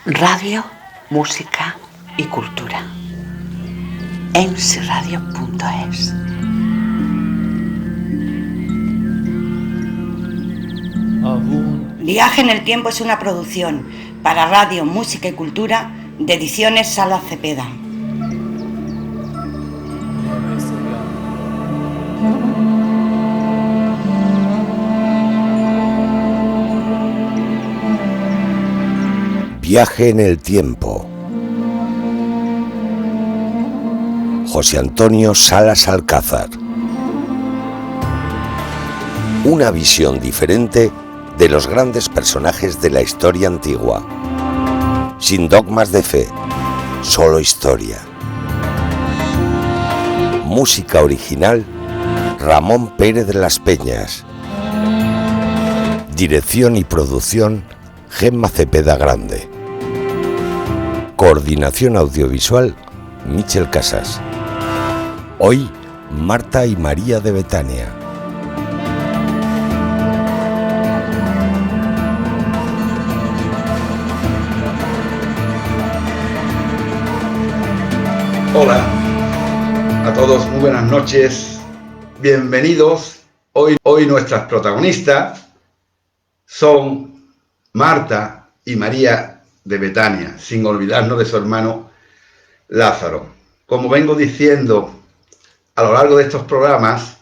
Radio, música y cultura. emsradio.es. Viaje en el tiempo es una producción para radio, música y cultura de Ediciones Sala Cepeda. Viaje en el tiempo. José Antonio Salas Alcázar. Una visión diferente de los grandes personajes de la historia antigua. Sin dogmas de fe, solo historia. Música original, Ramón Pérez de las Peñas. Dirección y producción, Gemma Cepeda Grande. Coordinación audiovisual, Michel Casas. Hoy, Marta y María de Betania. Hola a todos, muy buenas noches, bienvenidos. Hoy nuestras protagonistas son Marta y María de Betania, sin olvidarnos de su hermano Lázaro. Como vengo diciendo a lo largo de estos programas,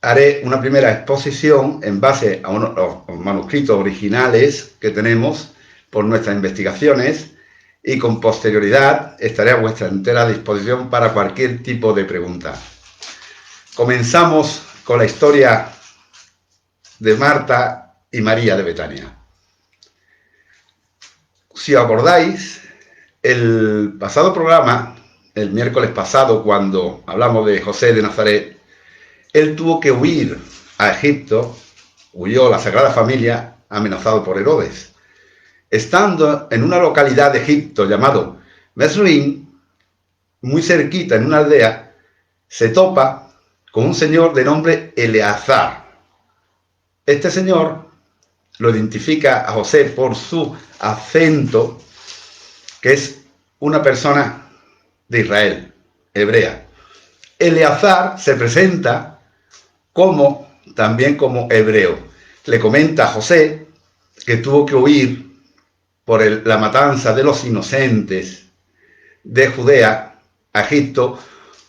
haré una primera exposición en base a los manuscritos originales que tenemos por nuestras investigaciones, y con posterioridad estaré a vuestra entera disposición para cualquier tipo de pregunta. Comenzamos con la historia de Marta y María de Betania. Si os acordáis, el pasado programa, el miércoles pasado, cuando hablamos de José de Nazaret, él tuvo que huir a Egipto, huyó la Sagrada Familia amenazado por Herodes. Estando en una localidad de Egipto llamado Mesruín, muy cerquita en una aldea, se topa con un señor de nombre Eleazar. Este señor lo identifica a José por su acento, que es una persona de Israel, hebrea. Eleazar se presenta también como hebreo. Le comenta a José que tuvo que huir por la matanza de los inocentes de Judea a Egipto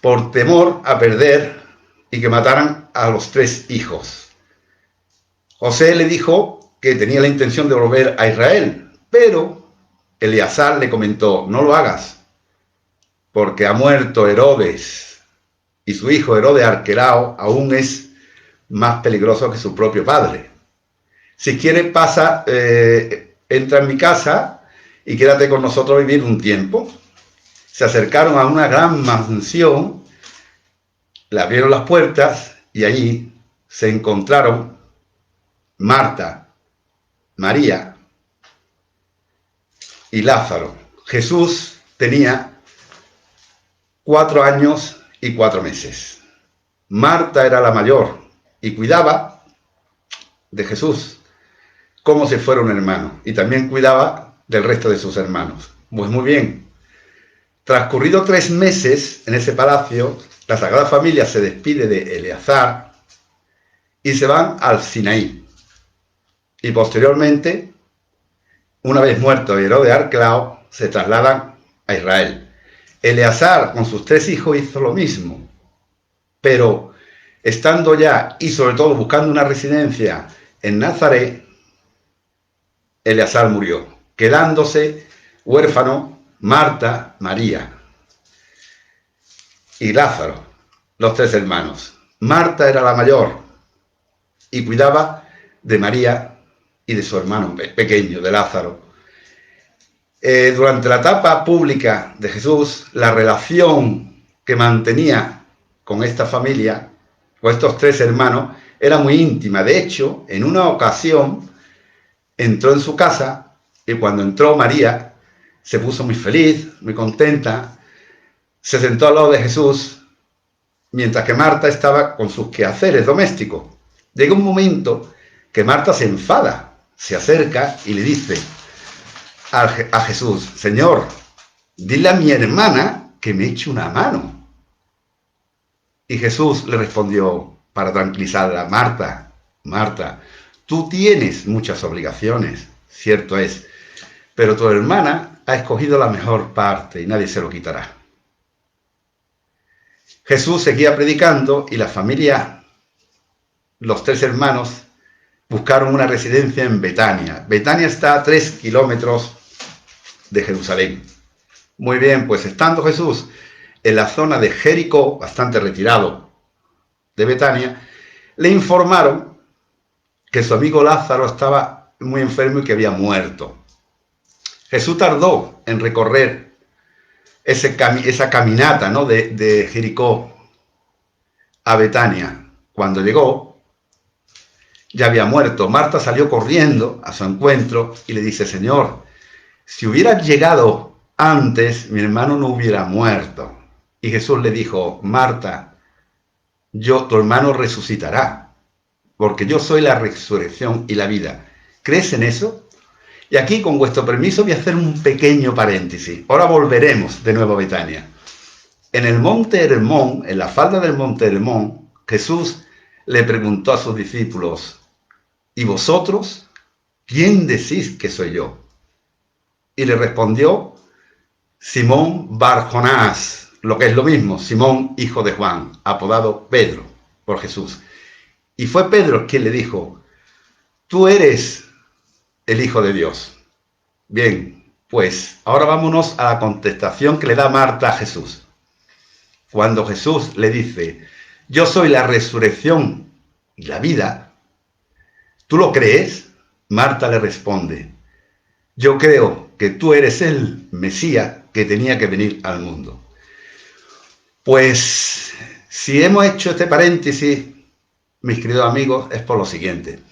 por temor a perder y que mataran a los 3 hijos. José le dijo que tenía la intención de volver a Israel, pero Eleazar le comentó: no lo hagas, porque ha muerto Herodes y su hijo Herodes Arquelao aún es más peligroso que su propio padre. Si quieres entra en mi casa y quédate con nosotros a vivir un tiempo. Se acercaron a una gran mansión, le abrieron las puertas y allí se encontraron Marta, María y Lázaro. Jesús tenía 4 años y 4 meses. Marta era la mayor y cuidaba de Jesús como si fuera un hermano, y también cuidaba del resto de sus hermanos. Pues muy bien, transcurrido 3 meses en ese palacio, la Sagrada Familia se despide de Eleazar y se van al Sinaí. Y posteriormente, una vez muerto Herodes Arquelao, se trasladan a Israel. Eleazar con sus 3 hijos hizo lo mismo, pero estando ya y sobre todo buscando una residencia en Nazaret, Eleazar murió, quedándose huérfano Marta, María y Lázaro, los 3 hermanos. Marta era la mayor y cuidaba de María y de su hermano pequeño, de Lázaro. Durante la etapa pública de Jesús, la relación que mantenía con esta familia, con estos 3 hermanos, era muy íntima. De hecho, en una ocasión entró en su casa y cuando entró María se puso muy feliz, muy contenta, se sentó al lado de Jesús, mientras que Marta estaba con sus quehaceres domésticos. Llega un momento que Marta se enfada, se acerca y le dice: a Jesús: Señor, dile a mi hermana que me eche una mano. Y Jesús le respondió para tranquilizarla: Marta, Marta, tú tienes muchas obligaciones, cierto es, pero tu hermana ha escogido la mejor parte y nadie se lo quitará. Jesús seguía predicando y la familia, los 3 hermanos, buscaron una residencia en Betania. Betania está a 3 kilómetros de Jerusalén. Muy bien, pues estando Jesús en la zona de Jericó, bastante retirado de Betania, le informaron que su amigo Lázaro estaba muy enfermo y que había muerto. Jesús tardó en recorrer esa caminata, ¿no?, de Jericó a Betania. Cuando llegó, ya había muerto. Marta salió corriendo a su encuentro y le dice: Señor, si hubieras llegado antes, mi hermano no hubiera muerto. Y Jesús le dijo: Marta, tu hermano resucitará, porque yo soy la resurrección y la vida. ¿Crees en eso? Y aquí, con vuestro permiso, voy a hacer un pequeño paréntesis. Ahora volveremos de nuevo a Betania. En el monte Hermón, en la falda del monte Hermón, Jesús le preguntó a sus discípulos: ¿y vosotros? ¿Quién decís que soy yo? Y le respondió Simón Bar-Jonás, lo que es lo mismo, Simón, hijo de Juan, apodado Pedro por Jesús. Y fue Pedro quien le dijo: tú eres el Hijo de Dios. Bien, pues ahora vámonos a la contestación que le da Marta a Jesús. Cuando Jesús le dice: yo soy la resurrección y la vida, ¿tú lo crees? Marta le responde: yo creo que tú eres el Mesías que tenía que venir al mundo. Pues si hemos hecho este paréntesis, mis queridos amigos, es por lo siguiente.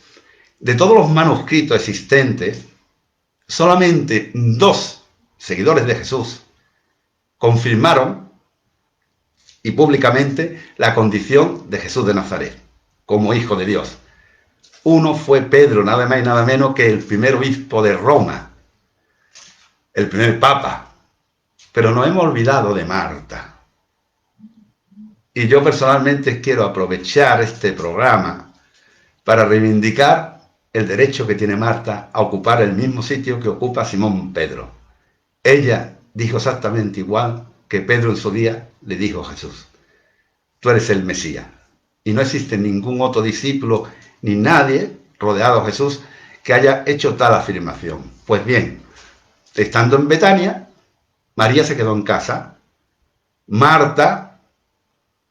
De todos los manuscritos existentes, solamente 2 seguidores de Jesús confirmaron y públicamente la condición de Jesús de Nazaret como Hijo de Dios. Uno fue Pedro, nada más y nada menos que el primer obispo de Roma, el primer papa. Pero nos hemos olvidado de Marta. Y yo personalmente quiero aprovechar este programa para reivindicar el derecho que tiene Marta a ocupar el mismo sitio que ocupa Simón Pedro. Ella dijo exactamente igual que Pedro en su día le dijo a Jesús: tú eres el Mesías. Y no existe ningún otro discípulo ni nadie rodeado de Jesús que haya hecho tal afirmación. Pues bien, estando en Betania, María se quedó en casa. Marta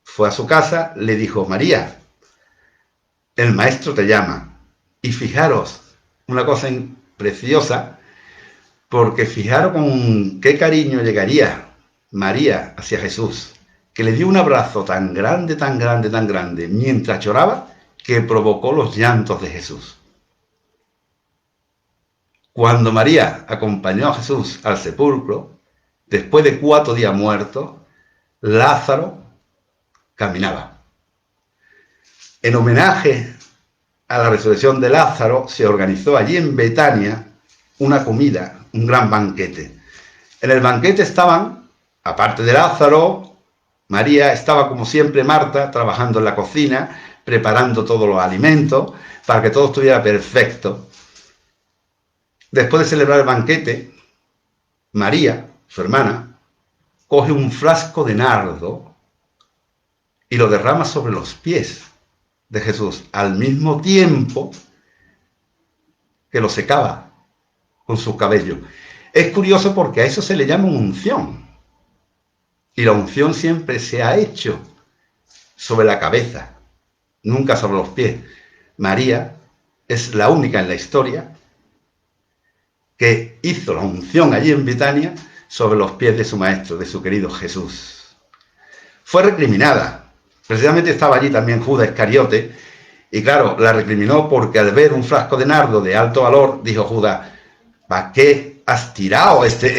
fue a su casa, le dijo: María, el maestro te llama. Y fijaros, una cosa preciosa, porque fijaros con qué cariño llegaría María hacia Jesús, que le dio un abrazo tan grande, tan grande, tan grande, mientras lloraba, que provocó los llantos de Jesús. Cuando María acompañó a Jesús al sepulcro, después de 4 días muerto, Lázaro caminaba. En homenaje a la resurrección de Lázaro, se organizó allí en Betania una comida, un gran banquete. En el banquete estaban, aparte de Lázaro, María, estaba como siempre Marta, trabajando en la cocina, preparando todos los alimentos, para que todo estuviera perfecto. Después de celebrar el banquete, María, su hermana, coge un frasco de nardo y lo derrama sobre los pies de Jesús, al mismo tiempo que lo secaba con su cabello. Es curioso porque a eso se le llama unción. Y la unción siempre se ha hecho sobre la cabeza, nunca sobre los pies. María es la única en la historia que hizo la unción allí en Betania sobre los pies de su maestro, de su querido Jesús. Fue recriminada. Precisamente estaba allí también Judas Iscariote, y claro, la recriminó porque al ver un frasco de nardo de alto valor, dijo Judas: ¿para qué has tirado esta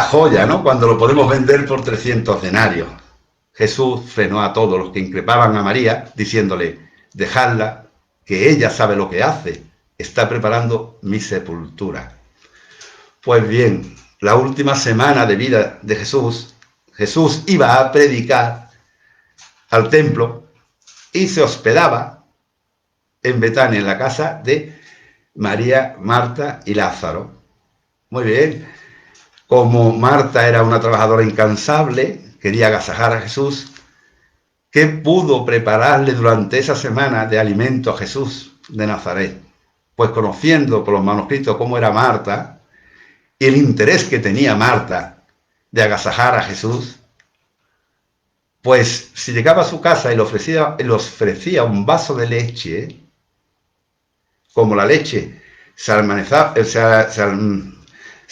joya, ¿no?, cuando lo podemos vender por 300 denarios. Jesús frenó a todos los que increpaban a María, diciéndole: dejadla, que ella sabe lo que hace, está preparando mi sepultura. Pues bien, la última semana de vida de Jesús, Jesús iba a predicar al templo y se hospedaba en Betania, en la casa de María, Marta y Lázaro. Muy bien. Como Marta era una trabajadora incansable, quería agasajar a Jesús, ¿qué pudo prepararle durante esa semana de alimento a Jesús de Nazaret? Pues conociendo por los manuscritos cómo era Marta y el interés que tenía Marta de agasajar a Jesús, pues si llegaba a su casa y le ofrecía un vaso de leche, como la leche se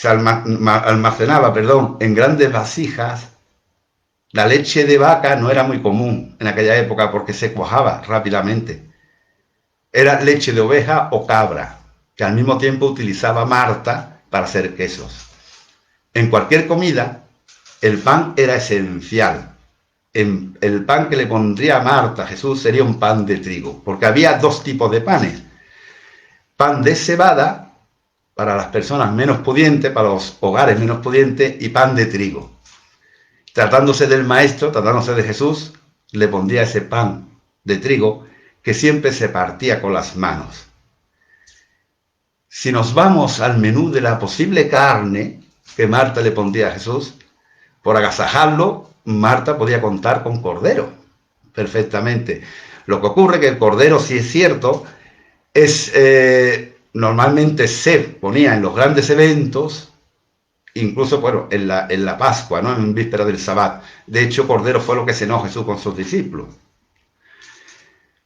almacenaba en grandes vasijas, la leche de vaca no era muy común en aquella época porque se cuajaba rápidamente. Era leche de oveja o cabra, que al mismo tiempo utilizaba Marta para hacer quesos. En cualquier comida, el pan era esencial. El pan que le pondría a Marta a Jesús sería un pan de trigo, porque había dos tipos de panes. Pan de cebada, para las personas menos pudientes, para los hogares menos pudientes, y pan de trigo. Tratándose del maestro, tratándose de Jesús, le pondría ese pan de trigo que siempre se partía con las manos. Si nos vamos al menú de la posible carne que Marta le pondría a Jesús, por agasajarlo, Marta podía contar con cordero, perfectamente. Lo que ocurre que el cordero, si es cierto, normalmente se ponía en los grandes eventos, incluso en la Pascua, ¿no? En víspera del Sabbat. De hecho, cordero fue lo que cenó Jesús con sus discípulos.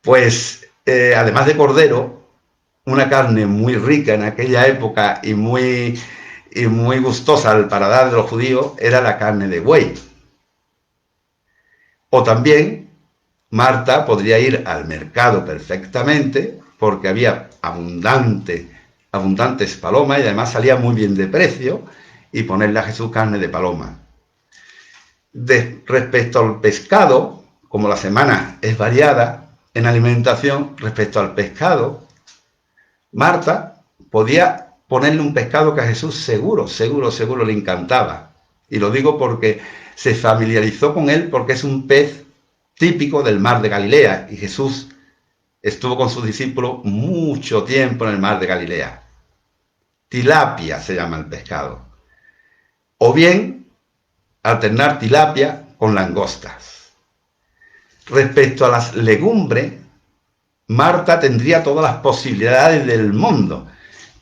Pues, además de cordero, una carne muy rica en aquella época y muy gustosa al paladar de los judíos era la carne de buey. O también Marta podría ir al mercado perfectamente porque había abundantes palomas y además salía muy bien de precio, y ponerle a Jesús carne de paloma. Respecto al pescado, como la semana es variada en alimentación, respecto al pescado, Marta podía ponerle un pescado que a Jesús seguro le encantaba. Y lo digo porque se familiarizó con él, porque es un pez típico del mar de Galilea, y Jesús estuvo con sus discípulos mucho tiempo en el mar de Galilea. Tilapia se llama el pescado. O bien, alternar tilapia con langostas. Respecto a las legumbres, Marta tendría todas las posibilidades del mundo,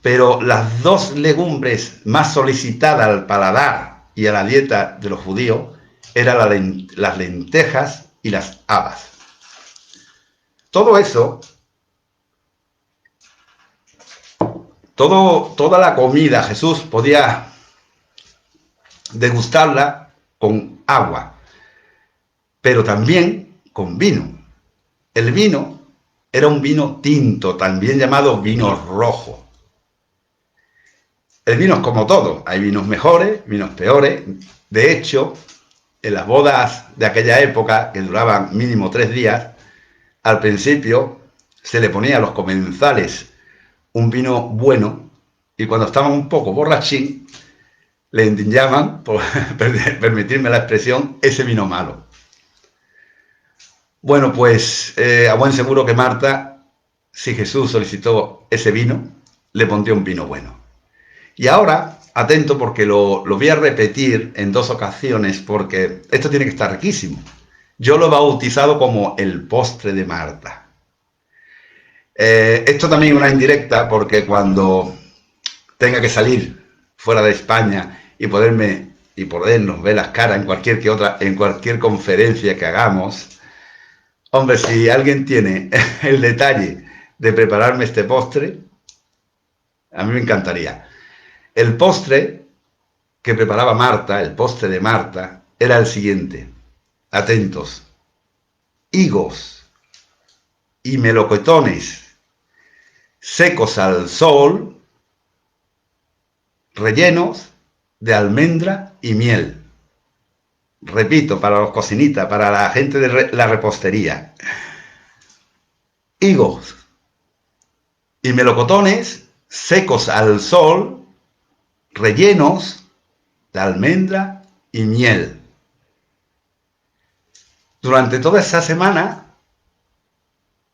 pero las dos legumbres más solicitadas al paladar y a la dieta de los judíos eran las lentejas y las habas. Todo eso, toda la comida, Jesús podía degustarla con agua, pero también con vino. El vino era un vino tinto, también llamado vino rojo. El vino es como todo, hay vinos mejores, vinos peores. De hecho, en las bodas de aquella época, que duraban mínimo 3 días, al principio se le ponía a los comensales un vino bueno, y cuando estaban un poco borrachín, le endiñaban, por permitirme la expresión, ese vino malo. Bueno, pues a buen seguro que Marta, si Jesús solicitó ese vino, le pondría un vino bueno. Y ahora, atento, porque lo voy a repetir en 2 ocasiones, porque esto tiene que estar riquísimo. Yo lo he bautizado como el postre de Marta. Esto también es una indirecta, porque cuando tenga que salir fuera de España y podernos ver las caras en cualquier conferencia que hagamos, hombre, si alguien tiene el detalle de prepararme este postre, a mí me encantaría. El postre que preparaba Marta, el postre de Marta, era el siguiente. Atentos. Higos y melocotones secos al sol, rellenos de almendra y miel. Repito, para los cocinitas, para la gente de la repostería. Higos y melocotones secos al sol, rellenos de almendra y miel. Durante toda esa semana,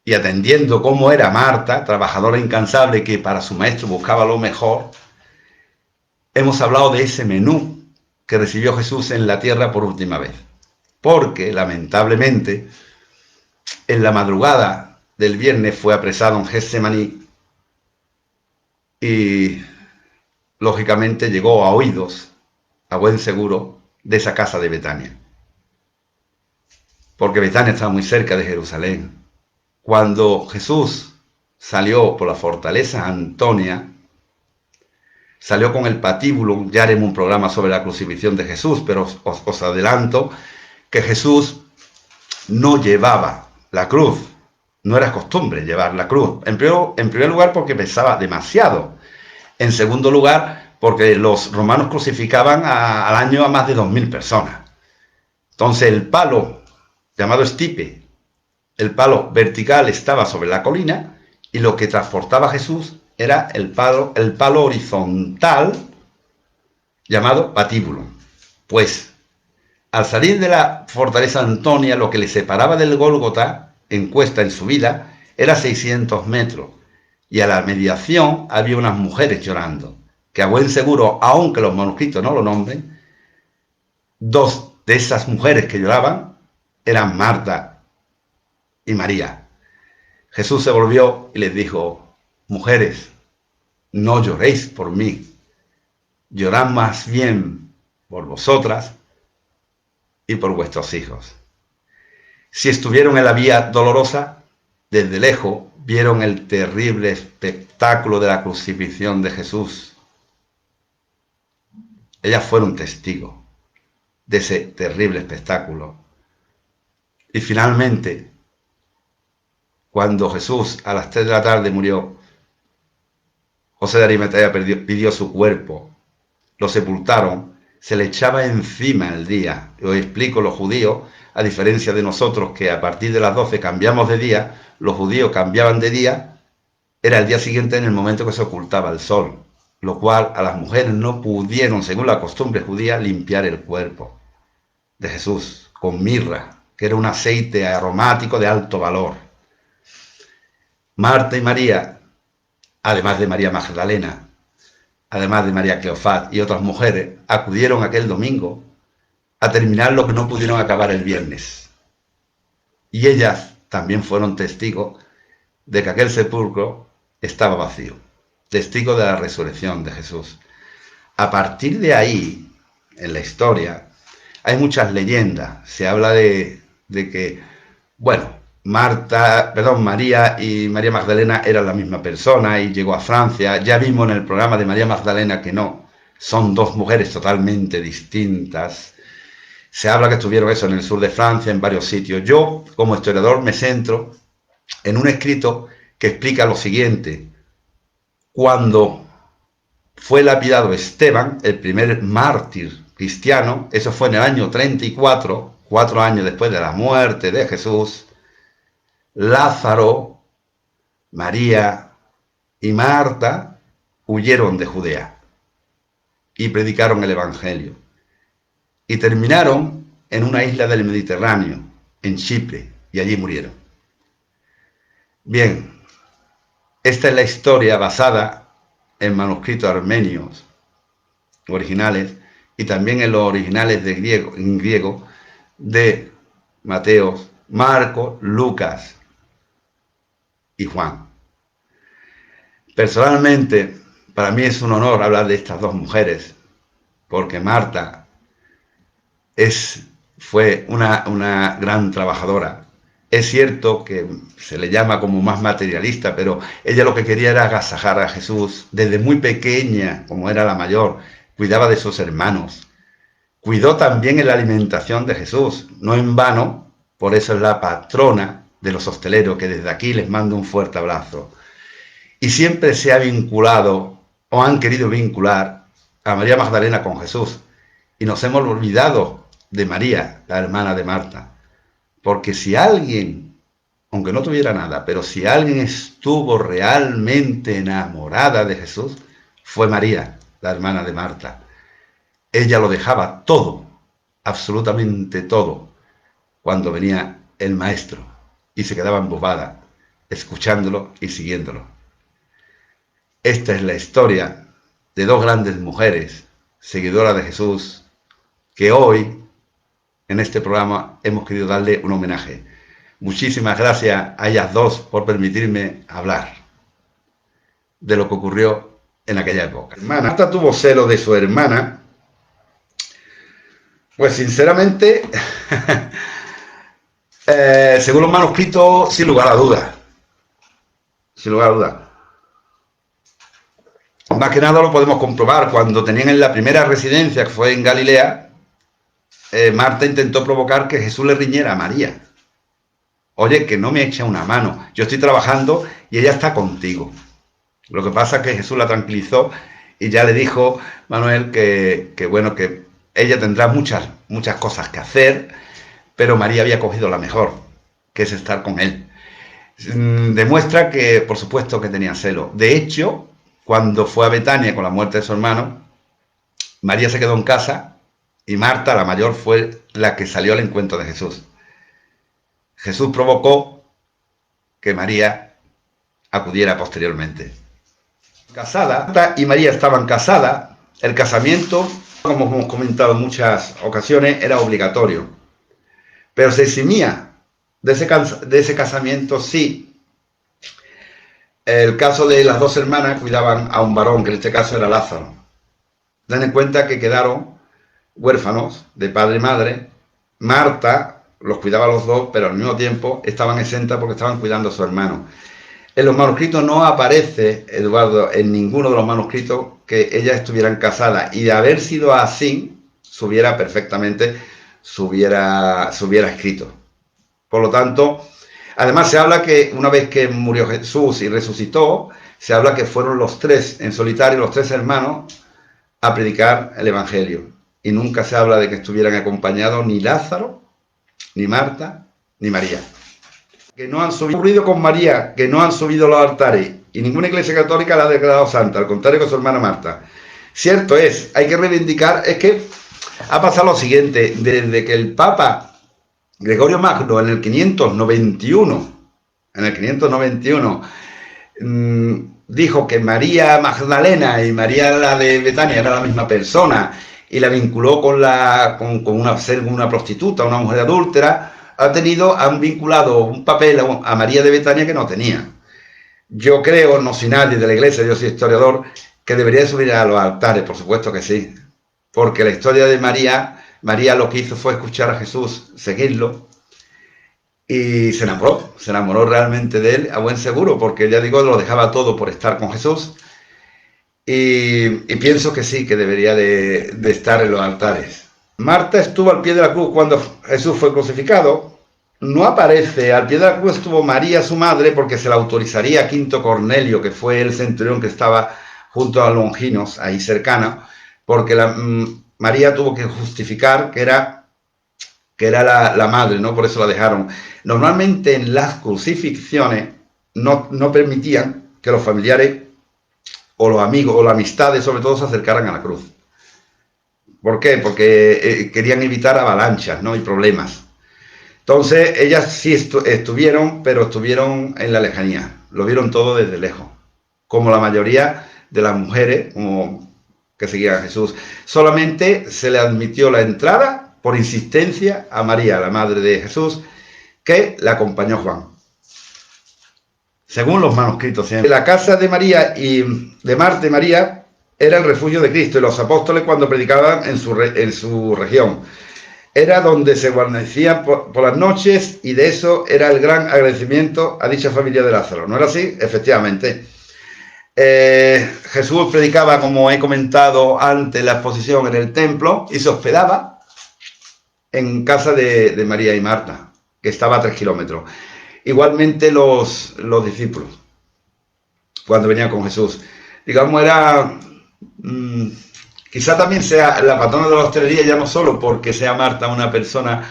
y atendiendo cómo era Marta, trabajadora incansable que para su maestro buscaba lo mejor, hemos hablado de ese menú que recibió Jesús en la tierra por última vez. Porque, lamentablemente, en la madrugada del viernes fue apresado en Getsemaní y, lógicamente, llegó a oídos, a buen seguro, de esa casa de Betania. Porque Betania estaba muy cerca de Jerusalén. Cuando Jesús salió por la fortaleza Antonia, salió con el patíbulo. Ya haremos un programa sobre la crucifixión de Jesús, pero os adelanto que Jesús no llevaba la cruz. No era costumbre llevar la cruz. En primer lugar, porque pesaba demasiado. En segundo lugar, porque los romanos crucificaban al año a más de 2.000 personas. Entonces el palo, llamado estipe, el palo vertical estaba sobre la colina, y lo que transportaba a Jesús era el palo horizontal, llamado patíbulo. Pues, al salir de la fortaleza Antonia, lo que le separaba del Gólgota, en cuesta en subida, era 600 metros. Y a la mediación había unas mujeres llorando, que a buen seguro, aunque los manuscritos no lo nombren, dos de esas mujeres que lloraban eran Marta y María. Jesús se volvió y les dijo: mujeres, no lloréis por mí, llorad más bien por vosotras y por vuestros hijos. Si estuvieron en la vía dolorosa, desde lejos vieron el terrible espectáculo de la crucifixión de Jesús. Ellas fueron testigos de ese terrible espectáculo. Y finalmente, cuando Jesús a las 3 de la tarde murió, José de Arimatea pidió su cuerpo, lo sepultaron, se le echaba encima el día. Os explico, los judíos, a diferencia de nosotros que a partir de las 12 cambiamos de día, los judíos cambiaban de día, era el día siguiente en el momento que se ocultaba el sol, lo cual a las mujeres no pudieron, según la costumbre judía, limpiar el cuerpo de Jesús con mirra, que era un aceite aromático de alto valor. Marta y María, además de María Magdalena, además de María Cleofás y otras mujeres, acudieron aquel domingo a terminar lo que no pudieron acabar el viernes. Y ellas también fueron testigos de que aquel sepulcro estaba vacío, testigos de la resurrección de Jesús. A partir de ahí, en la historia, hay muchas leyendas. Se habla de que, María y María Magdalena eran la misma persona y llegó a Francia. Ya vimos en el programa de María Magdalena que no, son dos mujeres totalmente distintas. Se habla que estuvieron en el sur de Francia, en varios sitios. Yo, como historiador, me centro en un escrito que explica lo siguiente. Cuando fue lapidado Esteban, el primer mártir cristiano, eso fue en el año 34, 4 años después de la muerte de Jesús, Lázaro, María y Marta huyeron de Judea y predicaron el Evangelio. Y terminaron en una isla del Mediterráneo, en Chipre, y allí murieron. Bien, esta es la historia basada en manuscritos armenios originales y también en los originales en griego de Mateo, Marcos, Lucas y Juan. Personalmente, para mí es un honor hablar de estas dos mujeres, porque Marta fue una gran trabajadora. Es cierto que se le llama como más materialista, pero ella lo que quería era agasajar a Jesús. Desde muy pequeña, como era la mayor, cuidaba de sus hermanos. Cuidó también en la alimentación de Jesús, no en vano, por eso es la patrona de los hosteleros, que desde aquí les mando un fuerte abrazo. Y siempre se ha vinculado, o han querido vincular, a María Magdalena con Jesús. Y nos hemos olvidado de María, la hermana de Marta. Porque si alguien aunque no tuviera nada, pero si alguien estuvo realmente enamorada de Jesús, fue María, la hermana de Marta. Ella lo dejaba todo, absolutamente todo, cuando venía el maestro y se quedaba embobada, escuchándolo y siguiéndolo. Esta es la historia de dos grandes mujeres, seguidoras de Jesús, que hoy, en este programa, hemos querido darle un homenaje. Muchísimas gracias a ellas dos por permitirme hablar de lo que ocurrió en aquella época. Marta tuvo celo de su hermana. Pues sinceramente, según los manuscritos, sin lugar a dudas. Sin lugar a dudas. Más que nada lo podemos comprobar. Cuando tenían en la primera residencia, que fue en Galilea, Marta intentó provocar que Jesús le riñera a María. Oye, que no me echa una mano. Yo estoy trabajando y ella está contigo. Lo que pasa es que Jesús la tranquilizó y ya le dijo, Manuel, que bueno, que ella tendrá muchas cosas que hacer, pero María había cogido la mejor, que es estar con él. Demuestra que, por supuesto, que tenía celo. De hecho, cuando fue a Betania con la muerte de su hermano, María se quedó en casa y Marta, la mayor, fue la que salió al encuentro de Jesús. Jesús provocó que María acudiera posteriormente. Casada, Marta y María estaban casadas. El casamiento, como hemos comentado en muchas ocasiones, era obligatorio. Pero se eximía de ese casamiento si el caso de las dos hermanas cuidaban a un varón, que en este caso era Lázaro. Ten en cuenta que quedaron huérfanos de padre y madre. Marta los cuidaba a los dos, pero al mismo tiempo estaban exentas porque estaban cuidando a su hermano. En los manuscritos no aparece, Eduardo, en ninguno de los manuscritos que ellas estuvieran casadas, y de haber sido así, se hubiera escrito. Por lo tanto, además se habla que una vez que murió Jesús y resucitó, se habla que fueron los tres en solitario, los tres hermanos, a predicar el Evangelio. Y nunca se habla de que estuvieran acompañados ni Lázaro, ni Marta, ni María. Que no han subido con María, que no han subido los altares, y ninguna iglesia católica la ha declarado santa, al contrario que su hermana Marta. Cierto es, hay que reivindicar, es que ha pasado lo siguiente, desde que el Papa Gregorio Magno en el 591, dijo que María Magdalena y María la de Betania era la misma persona, y la vinculó con una prostituta, una mujer adúltera, han vinculado un papel a María de Betania que no tenía. Yo creo, no soy nadie de la iglesia, yo soy historiador, que debería subir a los altares, por supuesto que sí. Porque la historia de María lo que hizo fue escuchar a Jesús, seguirlo, y se enamoró realmente de él, a buen seguro, porque ya digo, lo dejaba todo por estar con Jesús. Y pienso que sí, que debería de estar en los altares. Marta estuvo al pie de la cruz cuando Jesús fue crucificado. No aparece, al pie de la cruz estuvo María, su madre, porque se la autorizaría a Quinto Cornelio, que fue el centurión que estaba junto a Longinos, ahí cercano, porque María tuvo que justificar que era la madre, ¿no? Por eso la dejaron. Normalmente en las crucifixiones no permitían que los familiares o los amigos o las amistades sobre todo se acercaran a la cruz. ¿Por qué? Porque querían evitar avalanchas, ¿no? Y problemas. Entonces ellas sí estuvieron, pero estuvieron en la lejanía. Lo vieron todo desde lejos. Como la mayoría de las mujeres que seguían a Jesús. Solamente se le admitió la entrada por insistencia a María, la madre de Jesús, que la acompañó Juan. Según los manuscritos. La casa de María y de Marta y María era el refugio de Cristo, y los apóstoles cuando predicaban en su región. Era donde se guarnecían por las noches, y de eso era el gran agradecimiento a dicha familia de Lázaro. ¿No era así? Efectivamente. Jesús predicaba, como he comentado antes, la exposición en el templo, y se hospedaba en casa de María y Marta, que estaba a 3 kilómetros. Igualmente los discípulos, cuando venían con Jesús. Digamos, era... quizá también sea la patrona de la hostelería, ya no solo porque sea Marta una persona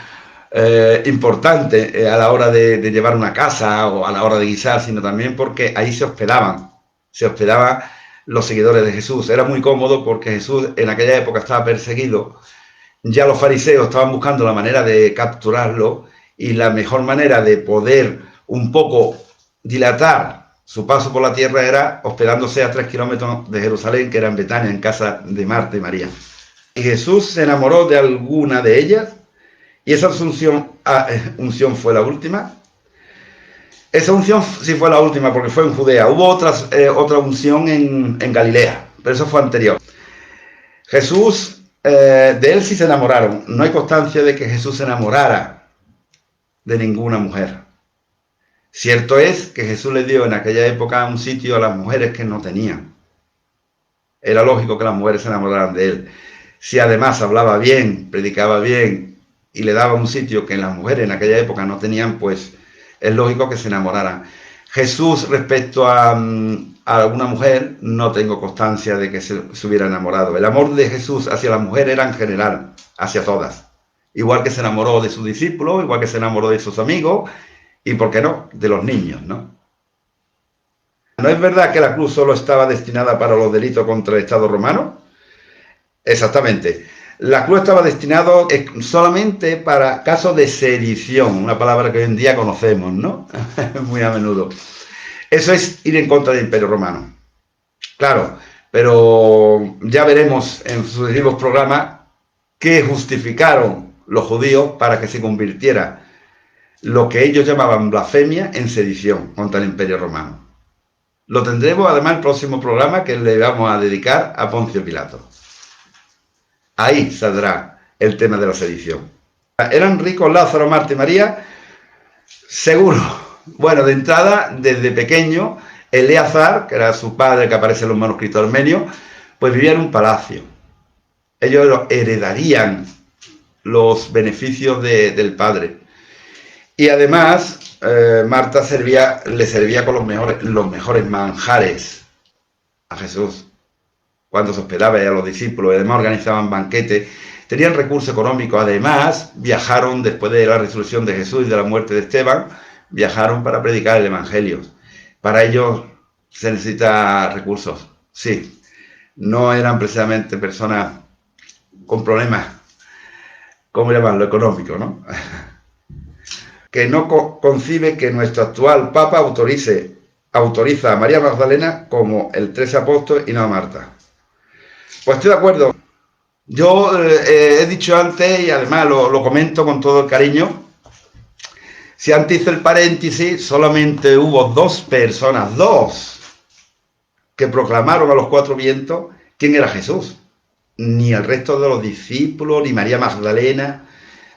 importante a la hora de llevar una casa o a la hora de guisar, sino también porque ahí se hospedaban los seguidores de Jesús. Era muy cómodo porque Jesús en aquella época estaba perseguido, ya los fariseos estaban buscando la manera de capturarlo y la mejor manera de poder un poco dilatar su paso por la tierra era hospedándose a 3 kilómetros de Jerusalén, que era en Betania, en casa de Marta y María. Y Jesús se enamoró de alguna de ellas, y esa unción fue la última. Esa unción sí fue la última porque fue en Judea. Hubo otra unción en Galilea, pero eso fue anterior. Jesús, de él sí se enamoraron. No hay constancia de que Jesús se enamorara de ninguna mujer. Cierto es que Jesús le dio en aquella época un sitio a las mujeres que no tenían. Era lógico que las mujeres se enamoraran de él. Si además hablaba bien, predicaba bien y le daba un sitio que las mujeres en aquella época no tenían, pues es lógico que se enamoraran. Jesús, respecto a alguna mujer, no tengo constancia de que se hubiera enamorado. El amor de Jesús hacia las mujeres era en general, hacia todas. Igual que se enamoró de sus discípulos, igual que se enamoró de sus amigos, y, ¿por qué no?, de los niños, ¿no? ¿No es verdad que la cruz solo estaba destinada para los delitos contra el Estado romano? Exactamente. La cruz estaba destinada solamente para casos de sedición, una palabra que hoy en día conocemos, ¿no? Muy a menudo. Eso es ir en contra del Imperio Romano. Claro, pero ya veremos en sucesivos programas qué justificaron los judíos para que se convirtiera lo que ellos llamaban blasfemia en sedición contra el Imperio Romano. Lo tendremos además en el próximo programa que le vamos a dedicar a Poncio Pilato. Ahí saldrá el tema de la sedición. ¿Eran ricos Lázaro, Marta y María? Seguro. Bueno, de entrada, desde pequeño, Eleazar, que era su padre que aparece en los manuscritos armenios, pues vivía en un palacio. Ellos heredarían los beneficios del padre. Y además, Marta le servía con los mejores manjares a Jesús. Cuando se hospedaba a los discípulos, además organizaban banquetes, tenían recursos económicos, además viajaron después de la resurrección de Jesús y de la muerte de Esteban, viajaron para predicar el Evangelio. Para ello se necesita recursos, sí. No eran precisamente personas con problemas, ¿cómo llamarlo?, económico, ¿no? Que no concibe que nuestro actual Papa autoriza a María Magdalena como el 13 apóstol y no a Marta. Pues estoy de acuerdo. Yo he dicho antes, y además lo comento con todo el cariño, si antes hice el paréntesis, solamente hubo 2 personas, 2, que proclamaron a los 4 vientos quién era Jesús. Ni el resto de los discípulos, ni María Magdalena.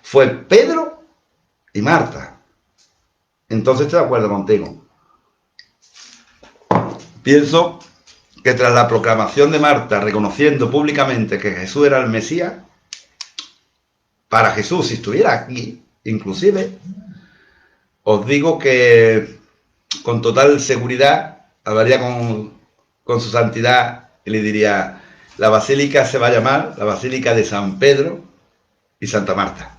Fue Pedro y Marta. Entonces estoy de acuerdo contigo. Pienso que tras la proclamación de Marta, reconociendo públicamente que Jesús era el Mesías, para Jesús, si estuviera aquí, inclusive, os digo que con total seguridad hablaría con su santidad y le diría: la basílica se va a llamar la Basílica de San Pedro y Santa Marta.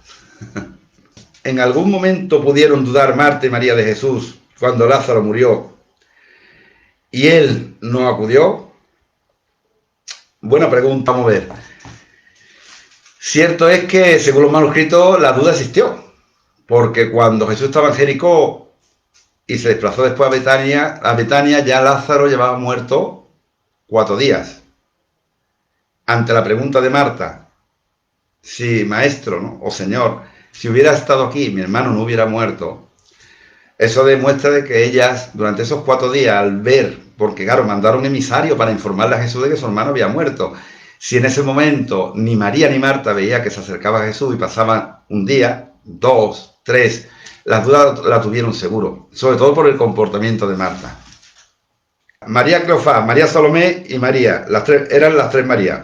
¿En algún momento pudieron dudar Marta y María de Jesús cuando Lázaro murió y él no acudió? Buena pregunta, vamos a ver. Cierto es que, según los manuscritos, la duda existió, porque cuando Jesús estaba en Jericó y se desplazó después a Betania, ya Lázaro llevaba muerto 4 días. Ante la pregunta de Marta, si maestro, ¿no?, o señor, si hubiera estado aquí, mi hermano no hubiera muerto, eso demuestra de que ellas, durante esos 4 días, al ver, porque claro, mandaron emisario para informarle a Jesús de que su hermano había muerto. Si en ese momento ni María ni Marta veía que se acercaba a Jesús y pasaban un día, 2, 3, las dudas la tuvieron seguro, sobre todo por el comportamiento de Marta. María Cleofás, María Salomé y María, eran las 3 Marías.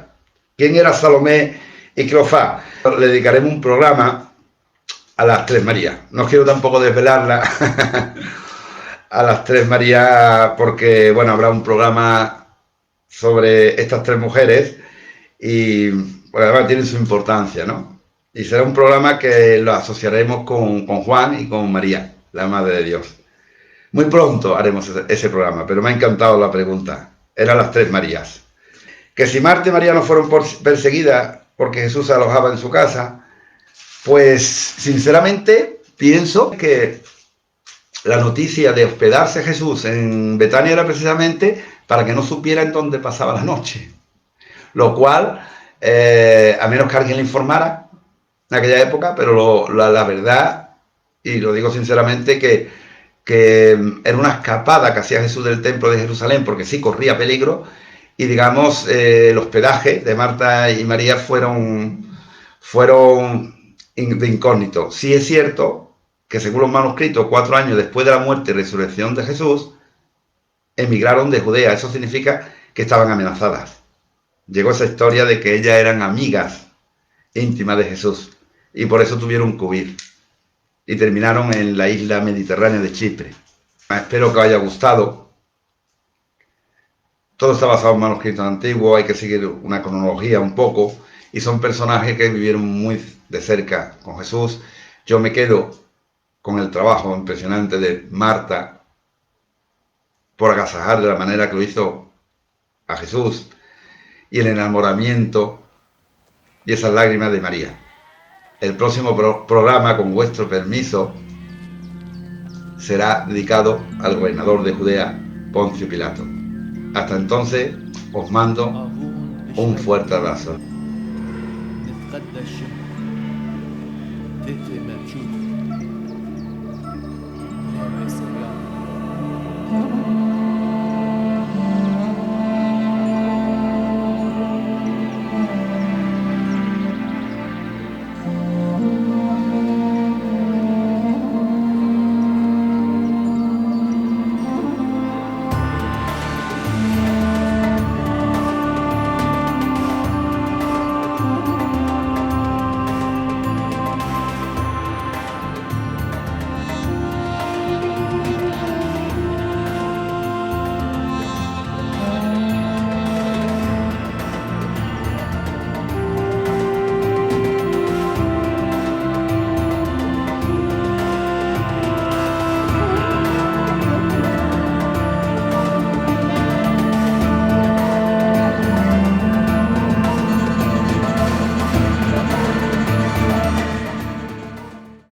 ¿Quién era Salomé y Cleofás? Le dedicaremos un programa a las 3 Marías. No quiero tampoco desvelarla a las 3 Marías porque, bueno, habrá un programa sobre estas 3 mujeres y, pues, además tienen su importancia, ¿no? Y será un programa que lo asociaremos con Juan y con María, la Madre de Dios. Muy pronto haremos ese programa, pero me ha encantado la pregunta. Eran las tres Marías. Que si Marta y María no fueron perseguidas porque Jesús se alojaba en su casa, pues sinceramente pienso que la noticia de hospedarse Jesús en Betania era precisamente para que no supieran dónde pasaba la noche. Lo cual, a menos que alguien le informara en aquella época, pero la verdad, y lo digo sinceramente, que era una escapada que hacía Jesús del templo de Jerusalén, porque sí corría peligro, y digamos, el hospedaje de Marta y María fueron de incógnito. Sí es cierto que según los manuscritos, 4 años después de la muerte y resurrección de Jesús, emigraron de Judea. Eso significa que estaban amenazadas. Llegó esa historia de que ellas eran amigas íntimas de Jesús y por eso tuvieron que huir y terminaron en la isla mediterránea de Chipre. Espero que os haya gustado. Todo está basado en manuscritos antiguos, hay que seguir una cronología un poco, y son personajes que vivieron muy de cerca con Jesús. Yo me quedo con el trabajo impresionante de Marta por agasajar de la manera que lo hizo a Jesús, y el enamoramiento y esas lágrimas de María. El próximo programa, con vuestro permiso, será dedicado al gobernador de Judea, Poncio Pilato. Hasta entonces, os mando un fuerte abrazo. Thank you.